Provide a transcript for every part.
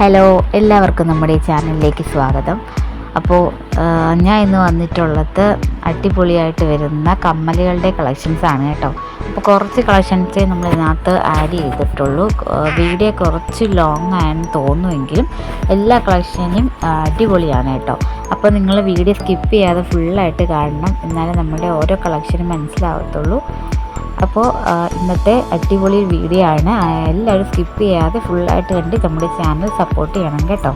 Hello, എല്ലാവർക്കും നമ്മുടെ ഈ ചാനലിലേക്ക് സ്വാഗതം. അപ്പോൾ ഞാൻ ഇന്ന് വന്നിട്ടുള്ളത് അടിപൊളിയായിട്ട് വരുന്ന കമ്മലുകളുടെ കളക്ഷൻസാണ് കേട്ടോ. അപ്പോൾ കുറച്ച് കളക്ഷൻസേ നമ്മൾ ഇതിനകത്ത് ആഡ് ചെയ്തിട്ടുള്ളൂ. വീഡിയോ കുറച്ച് ലോങ് ആയെന്ന് തോന്നുമെങ്കിലും എല്ലാ കളക്ഷനും അടിപൊളിയാണ് കേട്ടോ. അപ്പോൾ നിങ്ങൾ വീഡിയോ സ്കിപ്പ് ചെയ്യാതെ ഫുള്ളായിട്ട് കാണണം, എന്നാലേ നമ്മുടെ ഓരോ കളക്ഷനും മനസ്സിലാവത്തുള്ളൂ. അപ്പോൾ ഇന്നത്തെ അടിപൊളി വീഡിയോ ആണ്. എല്ലാവരും സ്കിപ്പ് ചെയ്യാതെ ഫുള്ളായിട്ട് കണ്ട് നമ്മുടെ ചാനൽ സപ്പോർട്ട് ചെയ്യണം കേട്ടോ.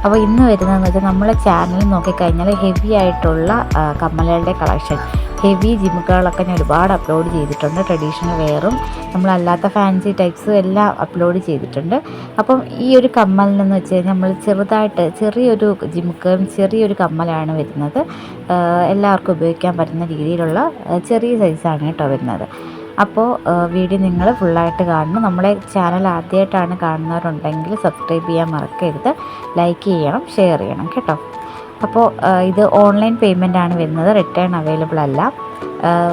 അപ്പോൾ ഇന്ന് വരുന്നതെന്ന് വെച്ചാൽ നമ്മളെ ചാനൽ നോക്കിക്കഴിഞ്ഞാൽ ഹെവി ആയിട്ടുള്ള കമ്മലുകളുടെ കളക്ഷൻ, ഹെവി ജിമുകളൊക്കെ ഞാൻ ഒരുപാട് അപ്ലോഡ് ചെയ്തിട്ടുണ്ട്. ട്രഡീഷണൽ വെയറും നമ്മളല്ലാത്ത ഫാൻസി ടൈപ്സും എല്ലാം അപ്ലോഡ് ചെയ്തിട്ടുണ്ട്. അപ്പം ഈ ഒരു കമ്മലിനെന്ന് വെച്ച് കഴിഞ്ഞാൽ നമ്മൾ ചെറുതായിട്ട് ചെറിയൊരു ജിമുക്കും ചെറിയൊരു കമ്മലാണ് വരുന്നത്. എല്ലാവർക്കും ഉപയോഗിക്കാൻ പറ്റുന്ന രീതിയിലുള്ള ചെറിയ സൈസാണ് കേട്ടോ വരുന്നത്. അപ്പോൾ വീഡിയോ നിങ്ങൾ ഫുള്ളായിട്ട് കാണണം. നമ്മളെ ചാനൽ ആദ്യമായിട്ടാണ് കാണുന്നവരുണ്ടെങ്കിൽ സബ്സ്ക്രൈബ് ചെയ്യാൻ മറക്കരുത്, ലൈക്ക് ചെയ്യണം, ഷെയർ ചെയ്യണം കേട്ടോ. അപ്പോൾ ഇത് ഓൺലൈൻ പേയ്മെൻ്റ് ആണ് വരുന്നത്, റിട്ടേൺ അവൈലബിൾ അല്ല.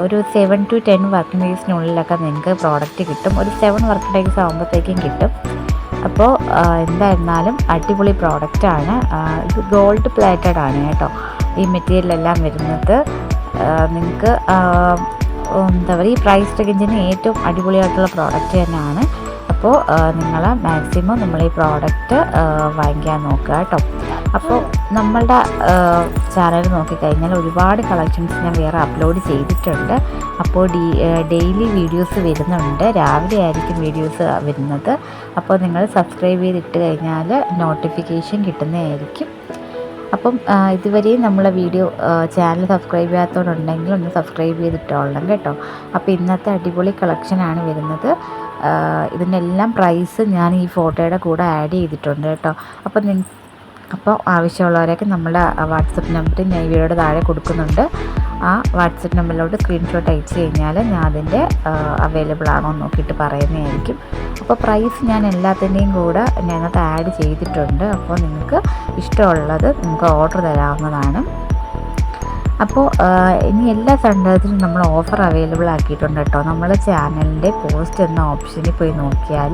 ഒരു 7 to 10 വർക്കിംഗ് ഡേയ്സിനുള്ളിലൊക്കെ നിങ്ങൾക്ക് പ്രോഡക്റ്റ് കിട്ടും. ഒരു 7 വർക്കിംഗ് ഡേയ്സ് ആകുമ്പോഴത്തേക്കും കിട്ടും. അപ്പോൾ എന്തായിരുന്നാലും അടിപൊളി പ്രോഡക്റ്റാണ്. ഇത് ഗോൾഡ് പ്ലേറ്റഡ് ആണ് കേട്ടോ ഈ മെറ്റീരിയലെല്ലാം വരുന്നത്. നിങ്ങൾക്ക് എന്താ പറയുക, ഈ പ്രൈസ് റേഞ്ചിന് ഏറ്റവും അടിപൊളിയായിട്ടുള്ള പ്രോഡക്റ്റ് തന്നെയാണ്. അപ്പോൾ നിങ്ങൾ മാക്സിമം നമ്മൾ ഈ പ്രോഡക്റ്റ് വാങ്ങിക്കാൻ നോക്കുക കേട്ടോ. അപ്പോൾ നമ്മളുടെ ചാനൽ നോക്കിക്കഴിഞ്ഞാൽ ഒരുപാട് കളക്ഷൻസ് ഞാൻ വേറെ അപ്ലോഡ് ചെയ്തിട്ടുണ്ട്. അപ്പോൾ ഡെയിലി വീഡിയോസ് വരുന്നുണ്ട്, രാവിലെ ആയിരിക്കും വീഡിയോസ് വരുന്നത്. അപ്പോൾ നിങ്ങൾ സബ്സ്ക്രൈബ് ചെയ്തിട്ട് കഴിഞ്ഞാൽ നോട്ടിഫിക്കേഷൻ കിട്ടുന്നതായിരിക്കും. അപ്പം ഇതുവരെയും നമ്മളെ വീഡിയോ ചാനൽ സബ്സ്ക്രൈബ് ചെയ്യാത്തവരുണ്ടെങ്കിൽ ഒന്ന് സബ്സ്ക്രൈബ് ചെയ്തിട്ടോളണം കേട്ടോ. അപ്പോൾ ഇന്നത്തെ അടിപൊളി കളക്ഷനാണ് വരുന്നത്. ഇതിനെല്ലാം പ്രൈസ് ഞാൻ ഈ ഫോട്ടോയുടെ കൂടെ ആഡ് ചെയ്തിട്ടുണ്ട് കേട്ടോ. അപ്പോൾ ആവശ്യമുള്ളവരൊക്കെ നമ്മുടെ വാട്സപ്പ് നമ്പർ ഞാൻ ഈ വീഡിയോയുടെ താഴെ കൊടുക്കുന്നുണ്ട്. ആ വാട്സപ്പ് നമ്പറിലോട്ട് സ്ക്രീൻഷോട്ട് അയച്ചു കഴിഞ്ഞാൽ ഞാൻ അതിൻ്റെ അവൈലബിൾ ആണോ എന്ന് നോക്കിയിട്ട് പറയുന്നതായിരിക്കും. അപ്പോൾ പ്രൈസ് ഞാൻ എല്ലാത്തിൻ്റെയും കൂടെ ഞങ്ങൾക്ക് ആഡ് ചെയ്തിട്ടുണ്ട്. അപ്പോൾ നിങ്ങൾക്ക് ഇഷ്ടമുള്ളത് നിങ്ങൾക്ക് ഓർഡർ തരാവുന്നതാണ്. അപ്പോൾ ഇനി എല്ലാ സൺഡേസിലും നമ്മൾ ഓഫർ അവൈലബിൾ ആക്കിയിട്ടുണ്ട് കേട്ടോ. നമ്മൾ ചാനലിൻ്റെ പോസ്റ്റ് എന്ന ഓപ്ഷനിൽ പോയി നോക്കിയാൽ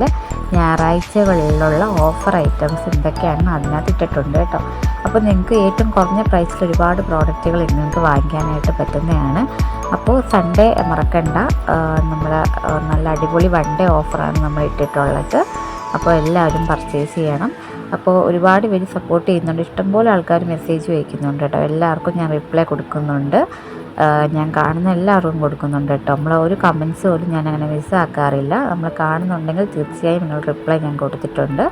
ഞായറാഴ്ചകളിലുള്ള ഓഫർ ഐറ്റംസ് എന്തൊക്കെയാണെന്ന് അതിനകത്ത് ഇട്ടിട്ടുണ്ട് കേട്ടോ. അപ്പോൾ നിങ്ങൾക്ക് ഏറ്റവും കുറഞ്ഞ പ്രൈസിൽ ഒരുപാട് പ്രോഡക്റ്റുകൾ നിങ്ങൾക്ക് വാങ്ങിക്കാനായിട്ട് പറ്റുന്നതാണ്. അപ്പോൾ സൺഡേ മറക്കണ്ട, നമ്മൾ നല്ല അടിപൊളി 1 day ഓഫറാണ് നമ്മൾ ഇട്ടിട്ടുള്ളത്. അപ്പോൾ എല്ലാവരും പർച്ചേസ് ചെയ്യണം. അപ്പോൾ ഒരുപാട് പേര് സപ്പോർട്ട് ചെയ്യുന്നുണ്ട്, ഇഷ്ടംപോലെ ആൾക്കാർ മെസ്സേജ് വയ്ക്കുന്നുണ്ട് കേട്ടോ. എല്ലാവർക്കും ഞാൻ റിപ്ലൈ കൊടുക്കുന്നുണ്ട്, ഞാൻ കാണുന്ന എല്ലാവർക്കും കൊടുക്കുന്നുണ്ട് കേട്ടോ. നമ്മൾ ഒരു കമൻസ് പോലും ഞാൻ അങ്ങനെ മിസ്സാക്കാറില്ല. നമ്മൾ കാണുന്നുണ്ടെങ്കിൽ തീർച്ചയായും നിങ്ങൾ റിപ്ലൈ ഞാൻ കൊടുത്തിട്ടുണ്ട്.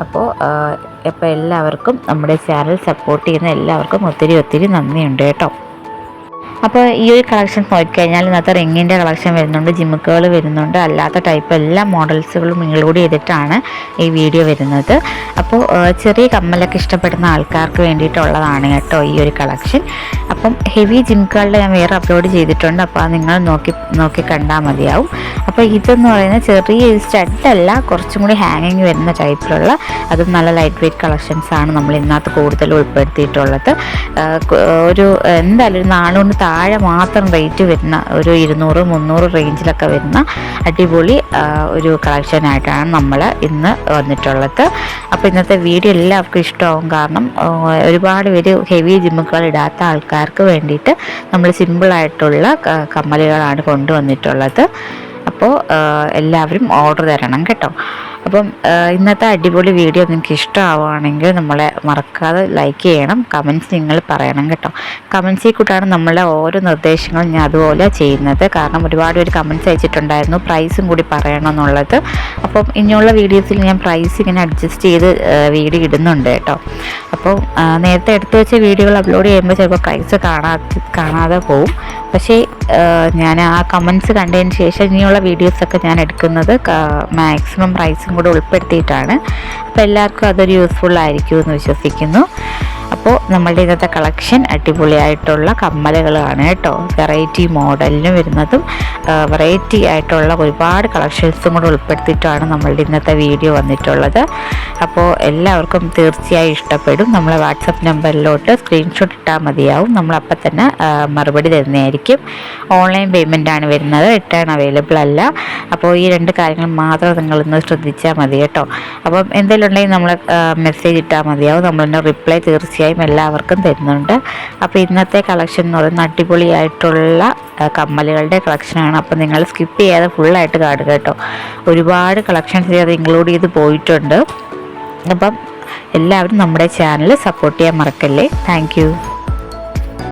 അപ്പോൾ എല്ലാവർക്കും നമ്മുടെ ചാനൽ സപ്പോർട്ട് ചെയ്യുന്ന എല്ലാവർക്കും ഒത്തിരി നന്ദിയുണ്ട് കേട്ടോ. അപ്പോൾ ഈ ഒരു കളക്ഷൻ നോക്കിക്കഴിഞ്ഞാൽ ഇന്നത്തെ റിങ്ങിൻ്റെ കളക്ഷൻ വരുന്നുണ്ട്, ജിമുക്കുകൾ വരുന്നുണ്ട്, അല്ലാത്ത ടൈപ്പ് എല്ലാ മോഡൽസുകളും ഇൻക്ലൂഡ് ചെയ്തിട്ടാണ് ഈ വീഡിയോ വരുന്നത്. അപ്പോൾ ചെറിയ കമ്മലൊക്കെ ഇഷ്ടപ്പെടുന്ന ആൾക്കാർക്ക് വേണ്ടിയിട്ടുള്ളതാണ് കേട്ടോ ഈ ഒരു കളക്ഷൻ. അപ്പം ഹെവി ജിമുക്കുകളുടെ ഞാൻ വേറെ അപ്ലോഡ് ചെയ്തിട്ടുണ്ട്. അപ്പോൾ നിങ്ങൾ നോക്കി കണ്ടാൽ മതിയാവും. അപ്പോൾ ഇതെന്ന് പറയുന്നത് ചെറിയ സ്റ്റഡല്ല, കുറച്ചും കൂടി ഹാങ്ങിങ് വരുന്ന ടൈപ്പിലുള്ള, അതും നല്ല ലൈറ്റ് വെയ്റ്റ് കളക്ഷൻസാണ് നമ്മൾ ഇതിനകത്ത് കൂടുതൽ ഉൾപ്പെടുത്തിയിട്ടുള്ളത്. ഒരു എന്തായാലും ഒരു 4 കൊണ്ട് താഴെ മാത്രം റേറ്റ് വരുന്ന ഒരു 200-300 റേഞ്ചിലൊക്കെ വരുന്ന അടിപൊളി ഒരു കളക്ഷനായിട്ടാണ് നമ്മൾ ഇന്ന് വന്നിട്ടുള്ളത്. അപ്പോൾ ഇന്നത്തെ വീഡിയോ എല്ലാവർക്കും ഇഷ്ടമാവും. കാരണം ഒരുപാട് പേര് ഹെവി ജിമ്മുകൾ ഇടാത്ത ആൾക്കാർക്ക് വേണ്ടിയിട്ട് നമ്മൾ സിമ്പിളായിട്ടുള്ള കമ്മലുകളാണ് കൊണ്ടുവന്നിട്ടുള്ളത്. അപ്പോൾ എല്ലാവരും ഓർഡർ തരണം കേട്ടോ. അപ്പം ഇന്നത്തെ അടിപൊളി വീഡിയോ നിങ്ങൾക്ക് ഇഷ്ടമാവുകയാണെങ്കിൽ നമ്മളെ മറക്കാതെ ലൈക്ക് ചെയ്യണം, കമൻറ്റ്സ് നിങ്ങൾ പറയണം കേട്ടോ. കമൻറ്റ്സിൽ കൂട്ടാണ് നമ്മളെ ഓരോ നിർദ്ദേശങ്ങളും ഞാൻ അതുപോലെ ചെയ്യുന്നത്. കാരണം ഒരുപാട് പേര് കമൻറ്റ്സ് അയച്ചിട്ടുണ്ടായിരുന്നു പ്രൈസും കൂടി പറയണമെന്നുള്ളത്. അപ്പം ഇനിയുള്ള വീഡിയോസിൽ ഞാൻ പ്രൈസ് ഇങ്ങനെ അഡ്ജസ്റ്റ് ചെയ്ത് വീഡിയോ ഇടുന്നുണ്ട് കേട്ടോ. അപ്പോൾ നേരത്തെ എടുത്തു വെച്ച വീഡിയോകൾ അപ്ലോഡ് ചെയ്യുമ്പോൾ ചിലപ്പോൾ പ്രൈസ് കാണാതെ പോവും. പക്ഷേ ഞാൻ ആ കമൻറ്റ്സ് കണ്ടതിന് ശേഷം ഇനിയുള്ള വീഡിയോസൊക്കെ ഞാൻ എടുക്കുന്നത് മാക്സിമം പ്രൈസും കൂടെ ഉൾപ്പെടുത്തിയിട്ടാണ്. അപ്പോൾ എല്ലാവർക്കും അതൊരു യൂസ്ഫുൾ ആയിരിക്കും എന്ന് വിശ്വസിക്കുന്നു. അപ്പോൾ നമ്മളുടെ ഇന്നത്തെ കളക്ഷൻ അടിപൊളിയായിട്ടുള്ള കമ്മലുകളാണ് കേട്ടോ. വെറൈറ്റി മോഡലിന് വരുന്നതും വെറൈറ്റി ആയിട്ടുള്ള ഒരുപാട് കളക്ഷൻസും കൂടെ ഉൾപ്പെടുത്തിയിട്ടാണ് നമ്മളുടെ ഇന്നത്തെ വീഡിയോ വന്നിട്ടുള്ളത്. അപ്പോൾ എല്ലാവർക്കും തീർച്ചയായും ഇഷ്ടപ്പെടും. നമ്മളെ വാട്സപ്പ് നമ്പറിലോട്ട് സ്ക്രീൻഷോട്ട് ഇട്ടാൽ മതിയാവും, നമ്മളപ്പം തന്നെ മറുപടി തരുന്നതായിരിക്കും. ഓൺലൈൻ പേയ്മെൻറ്റാണ് വരുന്നത്, റിട്ടേൺ അവൈലബിൾ അല്ല. അപ്പോൾ ഈ 2 കാര്യങ്ങൾ മാത്രം നിങ്ങളൊന്ന് ശ്രദ്ധിച്ചാൽ മതി കേട്ടോ. അപ്പം എന്തെങ്കിലും ഉണ്ടെങ്കിൽ നമ്മൾ മെസ്സേജ് ഇട്ടാൽ മതിയാവും, നമ്മളതിൻ്റെ റിപ്ലൈ തീർച്ചയായും എല്ലാവർക്കും തരുന്നുണ്ട്. അപ്പോൾ ഇന്നത്തെ കളക്ഷൻ എന്ന് പറയുന്നത് അടിപൊളിയായിട്ടുള്ള കമ്മലുകളുടെ കളക്ഷനാണ്. അപ്പോൾ നിങ്ങൾ സ്കിപ്പ് ചെയ്യാതെ ഫുള്ളായിട്ട് കാണുക കേട്ടോ. ഒരുപാട് കളക്ഷൻസ് അത് ഇൻക്ലൂഡ് ചെയ്ത് പോയിട്ടുണ്ട്. അപ്പം എല്ലാവരും നമ്മുടെ ചാനൽ സപ്പോർട്ട് ചെയ്യാൻ മറക്കല്ലേ. താങ്ക്